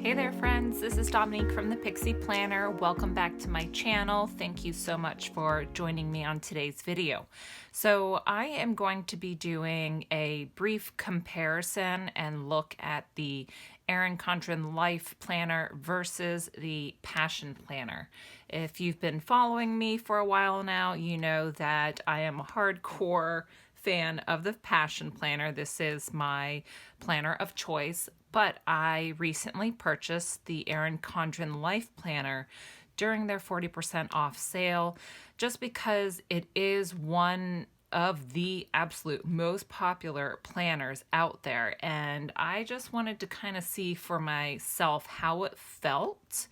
Hey there friends, this is Dominique from the Pixie Planner. Welcome back to my channel. Thank you so much for joining me on today's video. So I am going to be doing a brief comparison and look at the ERIN CONDREN Life Planner versus the Passion Planner. If you've been following me for a while now, you know that I am a hardcore fan of the Passion Planner. This is my planner of choice, but I recently purchased the ERIN CONDREN Life Planner during their 40% off sale, just because it is one of the absolute most popular planners out there, and I just wanted to kind of see for myself how it felt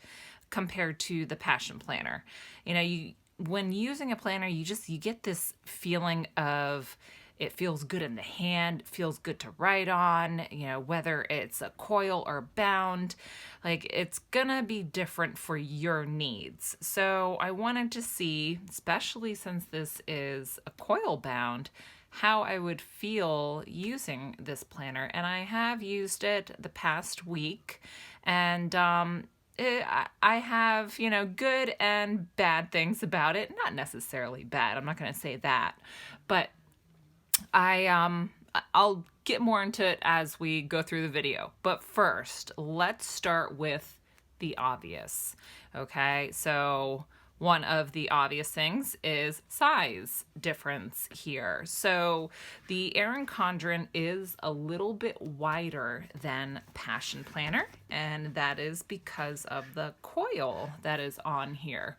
compared to the Passion Planner. You know, when using a planner, you get this feeling of it feels good in the hand, feels good to write on, you know, whether it's a coil or bound, like it's gonna be different for your needs. So I wanted to see, especially since this is a coil bound, how I would feel using this planner. And I have used it the past week, and I have, you know, good and bad things about it. Not necessarily bad, I'm not gonna say that, but I'll get more into it as we go through the video. But first, let's start with the obvious. Okay, so one of the obvious things is size difference here. So the ERIN CONDREN is a little bit wider than Passion Planner, and that is because of the coil that is on here.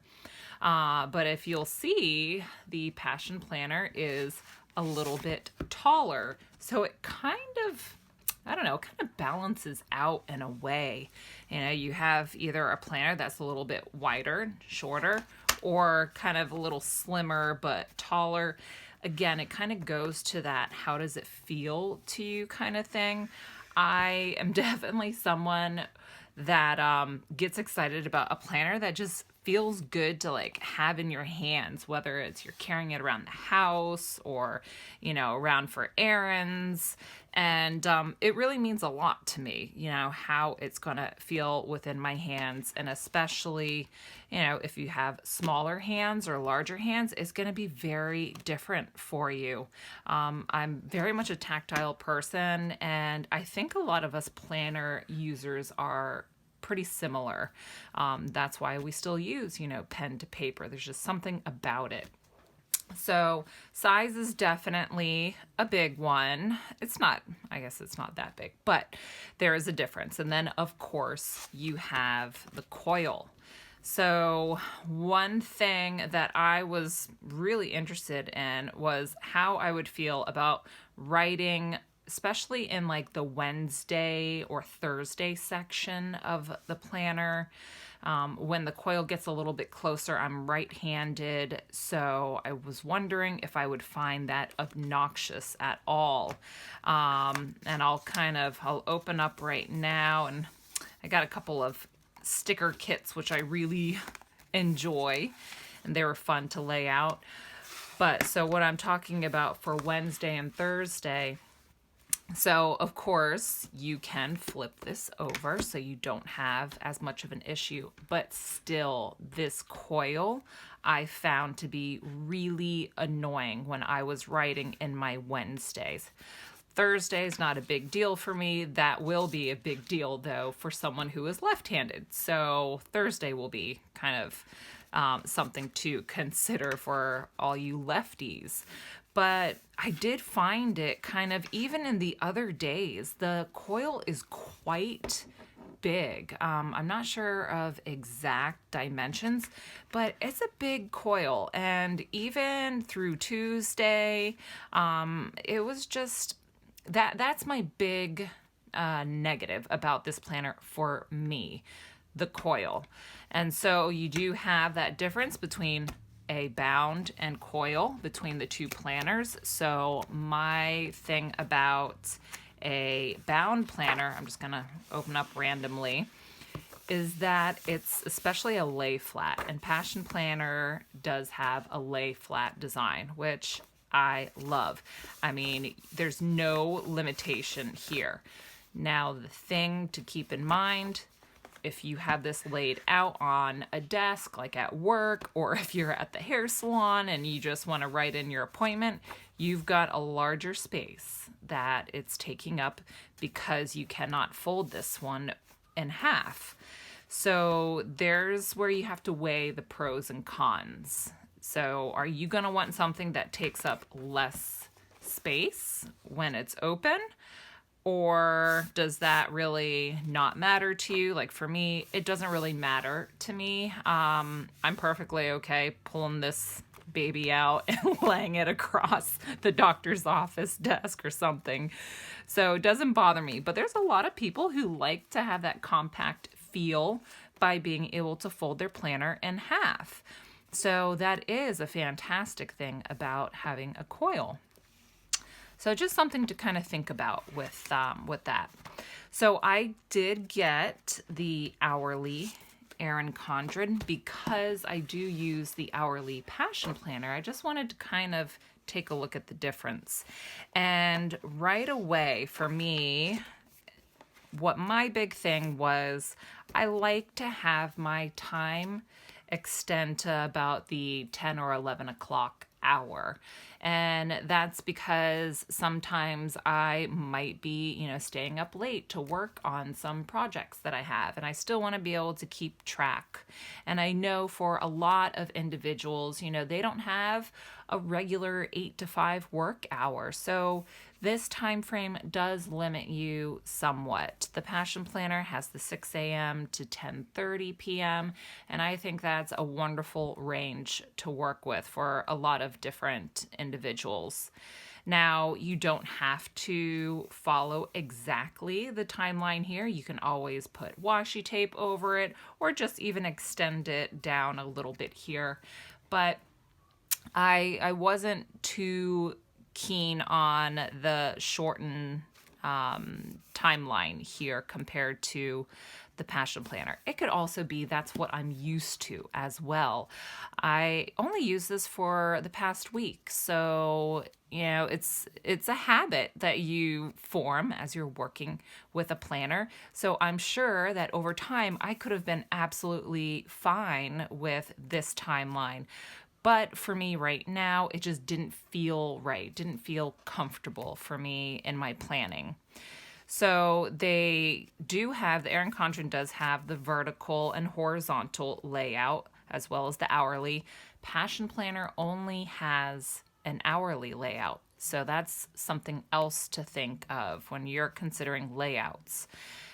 But if you'll see, the Passion Planner is a little bit taller, so it kind of, I don't know, kind of balances out in a way. You know, you have either a planner that's a little bit wider, shorter, or kind of a little slimmer but taller. Again, it kind of goes to that how does it feel to you kind of thing. I am definitely someone that gets excited about a planner that just feels good to like have in your hands, whether it's you're carrying it around the house or, you know, around for errands. And it really means a lot to me, you know, how it's gonna feel within my hands. And especially, you know, if you have smaller hands or larger hands, it's gonna be very different for you. I'm very much a tactile person, and I think a lot of us planner users are pretty similar. That's why we still use, you know, pen to paper. There's just something about it. So size is definitely a big one. It's not, I guess it's not that big, but there is a difference. And then of course you have the coil. So one thing that I was really interested in was how I would feel about writing, especially in like the Wednesday or Thursday section of the planner. When the coil gets a little bit closer, I'm right-handed, so I was wondering if I would find that obnoxious at all. And I'll open up right now, and I got a couple of sticker kits which I really enjoy, and they were fun to lay out. But so what I'm talking about for Wednesday and Thursday, so of course you can flip this over so you don't have as much of an issue, but still this coil I found to be really annoying when I was writing in my Wednesdays. Thursday is not a big deal for me. That will be a big deal though for someone who is left-handed. So Thursday will be kind of something to consider for all you lefties. But I did find it kind of, even in the other days, the coil is quite big. I'm not sure of exact dimensions, but it's a big coil. And even through Tuesday, it was just, that's my big negative about this planner for me, the coil. And so you do have that difference between a bound and coil between the two planners. So my thing about a bound planner, I'm just gonna open up randomly, is that it's especially a lay flat, and Passion Planner does have a lay flat design, which I love. I mean, there's no limitation here. Now the thing to keep in mind, if you have this laid out on a desk, like at work, or if you're at the hair salon and you just want to write in your appointment, you've got a larger space that it's taking up because you cannot fold this one in half. So there's where you have to weigh the pros and cons. So are you going to want something that takes up less space when it's open? Or does that really not matter to you? Like for me, it doesn't really matter to me. I'm perfectly okay pulling this baby out and laying it across the doctor's office desk or something. So it doesn't bother me. But there's a lot of people who like to have that compact feel by being able to fold their planner in half. So that is a fantastic thing about having a coil. So just something to kind of think about with that. So I did get the hourly ERIN Condren because I do use the hourly Passion Planner. I just wanted to kind of take a look at the difference. And right away for me, what my big thing was, I like to have my time extend to about the 10 or 11 o'clock hour. And that's because sometimes I might be, staying up late to work on some projects that I have, and I still want to be able to keep track. And I know for a lot of individuals, they don't have a regular 8 to 5 work hour. So this time frame does limit you somewhat. The Passion Planner has the 6 a.m. to 10:30 p.m. and I think that's a wonderful range to work with for a lot of different individuals. Now, you don't have to follow exactly the timeline here. You can always put washi tape over it or just even extend it down a little bit here. But I wasn't too keen on the shortened timeline here compared to the Passion Planner. It could also be that's what I'm used to as well. I only use this for the past week, so it's a habit that you form as you're working with a planner. So I'm sure that over time I could have been absolutely fine with this timeline. But for me right now, it just didn't feel right, didn't feel comfortable for me in my planning. So they do have, the ERIN Condren does have the vertical and horizontal layout as well as the hourly. Passion Planner only has an hourly layout. So that's something else to think of when you're considering layouts.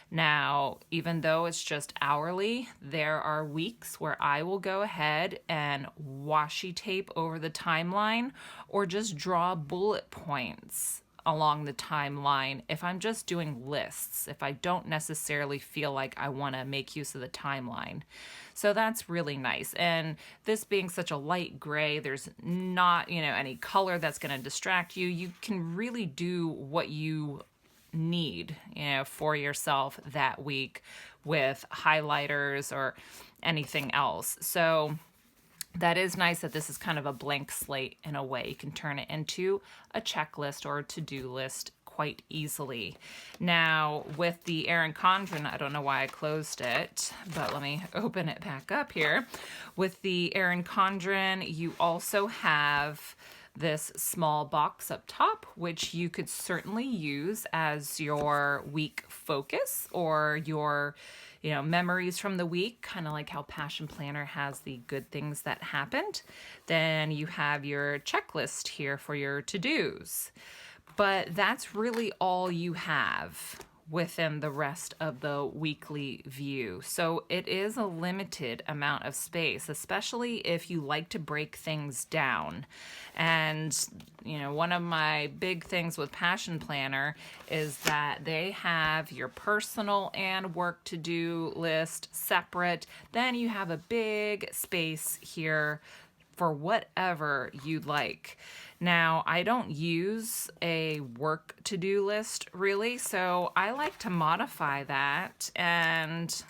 Now, even though it's just hourly, there are weeks where I will go ahead and washi tape over the timeline or just draw bullet points along the timeline if I'm just doing lists, if I don't necessarily feel like I want to make use of the timeline. So that's really nice. And this being such a light gray, there's not, any color that's going to distract you. You can really do what you need, for yourself that week with highlighters or anything else. So that is nice that this is kind of a blank slate in a way. You can turn it into a checklist or a to-do list quite easily. Now, with the ERIN Condren, I don't know why I closed it, but let me open it back up here. With the ERIN Condren, you also have this small box up top, which you could certainly use as your week focus or your memories from the week, kind of like how Passion Planner has the good things that happened. Then you have your checklist here for your to-dos. But that's really all you have within the rest of the weekly view. So it is a limited amount of space, especially if you like to break things down. And, one of my big things with Passion Planner is that they have your personal and work to-do list separate. Then you have a big space here for whatever you'd like. Now, I don't use a work to-do list really, so I like to modify that, and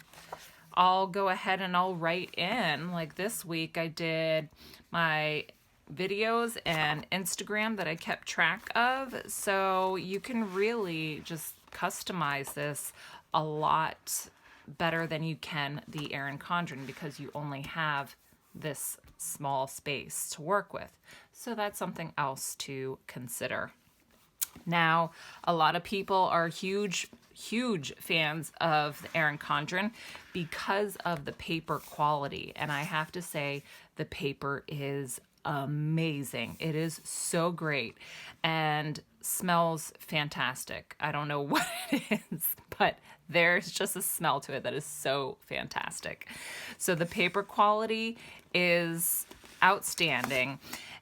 I'll go ahead and I'll write in, like this week I did my videos and Instagram that I kept track of, so you can really just customize this a lot better than you can the Erin Condren because you only have this small space to work with. So that's something else to consider. Now, a lot of people are huge fans of the Erin Condren because of the paper quality. And I have to say, the paper is amazing. It is so great and smells fantastic. I don't know what it is, but there's just a smell to it that is so fantastic. So the paper quality is outstanding.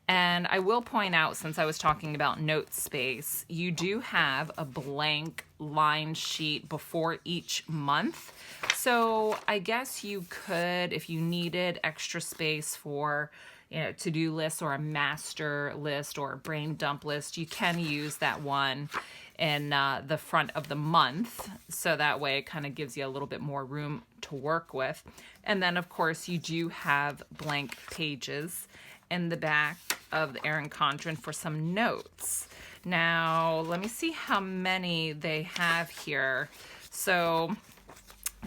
And I will point out, since I was talking about note space, you do have a blank line sheet before each month. So I guess you could, if you needed extra space for, you know, to-do lists or a master list or a brain dump list, you can use that one in the front of the month. So that way it kind of gives you a little bit more room to work with. And then, of course, you do have blank pages in the back of the Erin Condren for some notes. Now, let me see how many they have here. So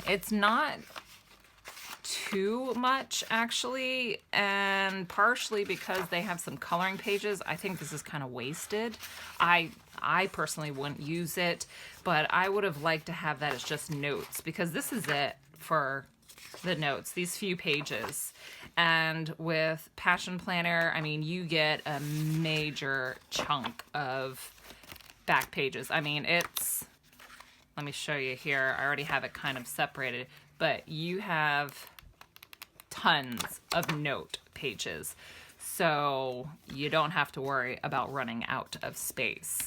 it's not too much, actually, and partially because they have some coloring pages. I think this is kind of wasted. I personally wouldn't use it, but I would have liked to have that as just notes, because this is it for the notes, these few pages. And with Passion Planner, I mean, you get a major chunk of back pages. I mean, it's, let me show you here. I already have it kind of separated, but you have tons of note pages. So you don't have to worry about running out of space.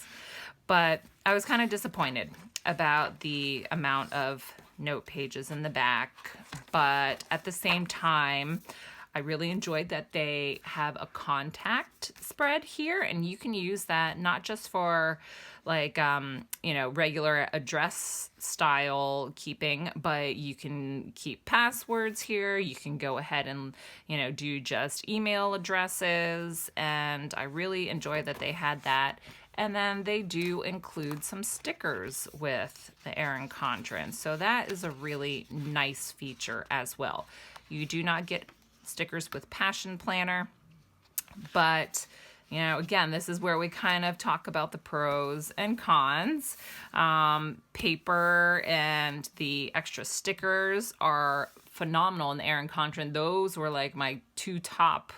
But I was kind of disappointed about the amount of note pages in the back. But at the same time, I really enjoyed that they have a contact spread here, and you can use that not just for like, you know, regular address style keeping, but you can keep passwords here. You can go ahead and, you know, do just email addresses. And I really enjoyed that they had that. And then they do include some stickers with the Erin Condren. So that is a really nice feature as well. You do not get stickers with Passion Planner, but you know, again, this is where we kind of talk about the pros and cons. Paper and the extra stickers are phenomenal in the Erin Condren. Those were like my two top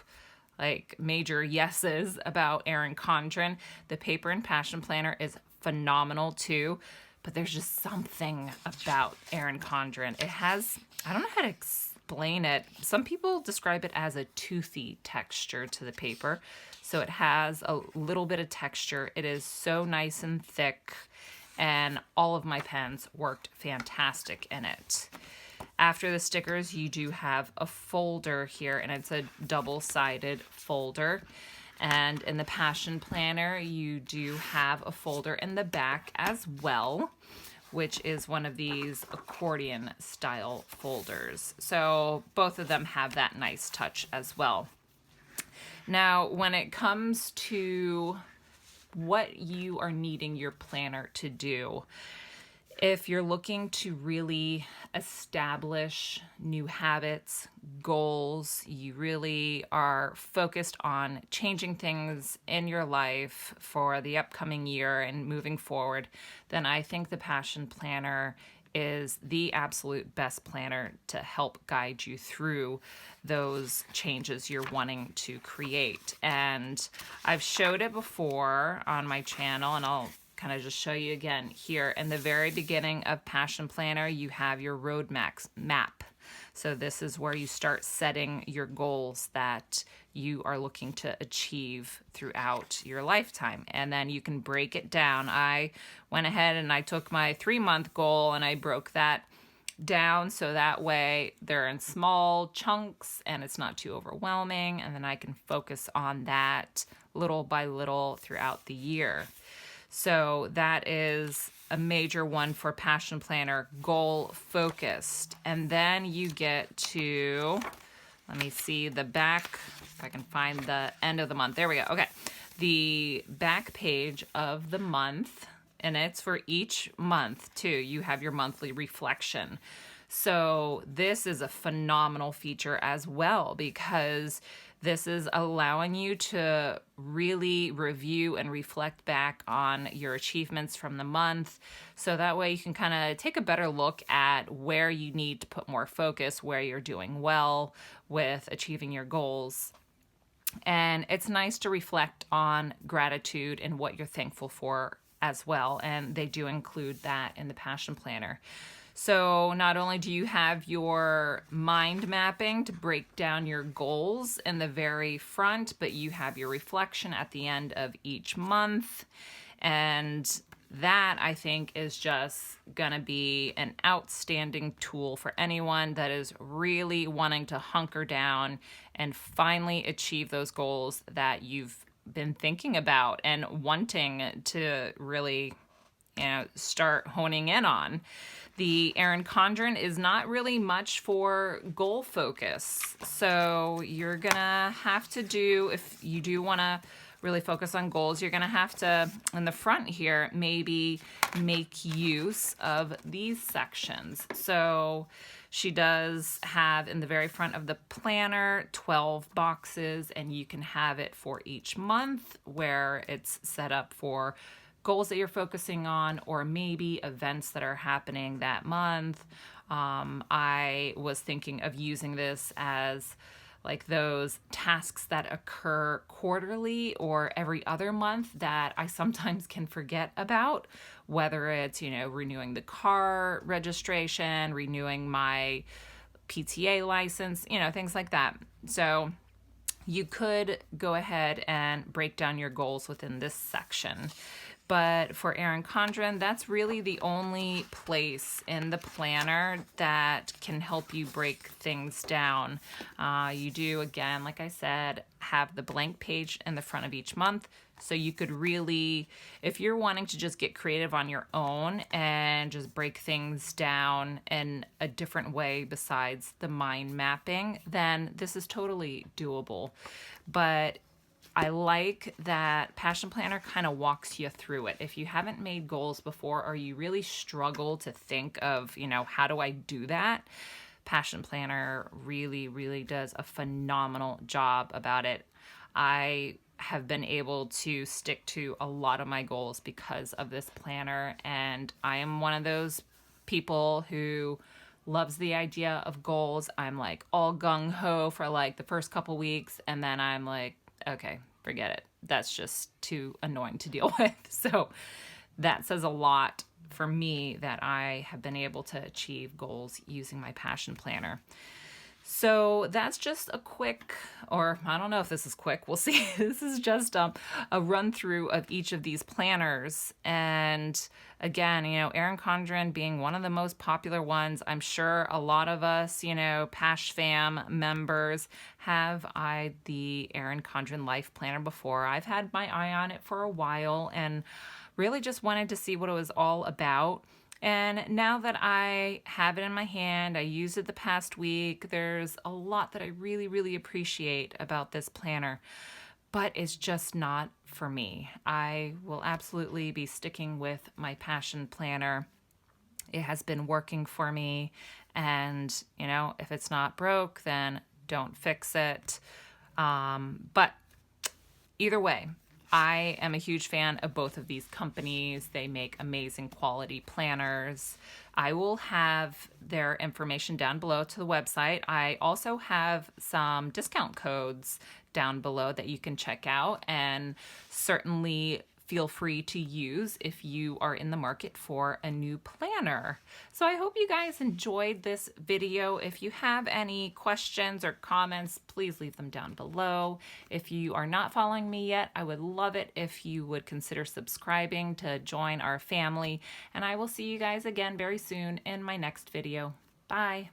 like major yeses about Erin Condren. The paper and Passion Planner is phenomenal too, but there's just something about Erin Condren. It has, I don't know how to explain it. Some people describe it as a toothy texture to the paper. So it has a little bit of texture. It is so nice and thick, and all of my pens worked fantastic in it. After the stickers, you do have a folder here, and it's a double-sided folder. And in the Passion Planner, you do have a folder in the back as well, which is one of these accordion style folders. So both of them have that nice touch as well. Now, when it comes to what you are needing your planner to do, if you're looking to really establish new habits, goals, you really are focused on changing things in your life for the upcoming year and moving forward, then I think the Passion Planner is the absolute best planner to help guide you through those changes you're wanting to create. And I've showed it before on my channel, and I'll kind of just show you again here. In the very beginning of Passion Planner, you have your roadmap map. So this is where you start setting your goals that you are looking to achieve throughout your lifetime. And then you can break it down. I went ahead and I took my 3-month goal and I broke that down so that way they're in small chunks and it's not too overwhelming. And then I can focus on that little by little throughout the year. So that is a major one for Passion Planner, goal focused. And then you get to, let me see the back, if I can find the end of the month. There we go. Okay. The back page of the month, and it's for each month too. You have your monthly reflection. So this is a phenomenal feature as well, because this is allowing you to really review and reflect back on your achievements from the month. So that way you can kind of take a better look at where you need to put more focus, where you're doing well with achieving your goals. And it's nice to reflect on gratitude and what you're thankful for as well. And they do include that in the Passion Planner. So not only do you have your mind mapping to break down your goals in the very front, but you have your reflection at the end of each month. And that, I think, is just gonna be an outstanding tool for anyone that is really wanting to hunker down and finally achieve those goals that you've been thinking about and wanting to really, start honing in on. The ERIN CONDREN is not really much for goal focus. So you're gonna have to do, if you do wanna really focus on goals, you're gonna have to, in the front here, maybe make use of these sections. So she does have in the very front of the planner 12 boxes, and you can have it for each month where it's set up for goals that you're focusing on, or maybe events that are happening that month. I was thinking of using this as like those tasks that occur quarterly or every other month that I sometimes can forget about, whether it's, renewing the car registration, renewing my PTA license, things like that. So you could go ahead and break down your goals within this section. But for ERIN CONDREN, that's really the only place in the planner that can help you break things down. You do, again, like I said, have the blank page in the front of each month. So you could really, if you're wanting to just get creative on your own and just break things down in a different way besides the mind mapping, then this is totally doable. But I like that Passion Planner kind of walks you through it. If you haven't made goals before, or you really struggle to think of, how do I do that? Passion Planner really, really does a phenomenal job about it. I have been able to stick to a lot of my goals because of this planner, and I am one of those people who loves the idea of goals. I'm like all gung-ho for like the first couple weeks, and then I'm like, okay, forget it. That's just too annoying to deal with. So that says a lot for me that I have been able to achieve goals using my Passion Planner. So that's just a quick, or I don't know if this is quick, we'll see. This is just a run through of each of these planners. And again, ERIN CONDREN being one of the most popular ones, I'm sure a lot of us, Pash Fam members have eyed the ERIN CONDREN Life Planner before. I've had my eye on it for a while and really just wanted to see what it was all about. And now that I have it in my hand, I used it the past week, there's a lot that I really, really appreciate about this planner, but it's just not for me. I will absolutely be sticking with my Passion Planner. It has been working for me, and, if it's not broke, then don't fix it. But either way, I am a huge fan of both of these companies. They make amazing quality planners. I will have their information down below to the website. I also have some discount codes down below that you can check out, and certainly feel free to use if you are in the market for a new planner. So I hope you guys enjoyed this video. If you have any questions or comments, please leave them down below. If you are not following me yet, I would love it if you would consider subscribing to join our family. And I will see you guys again very soon in my next video. Bye.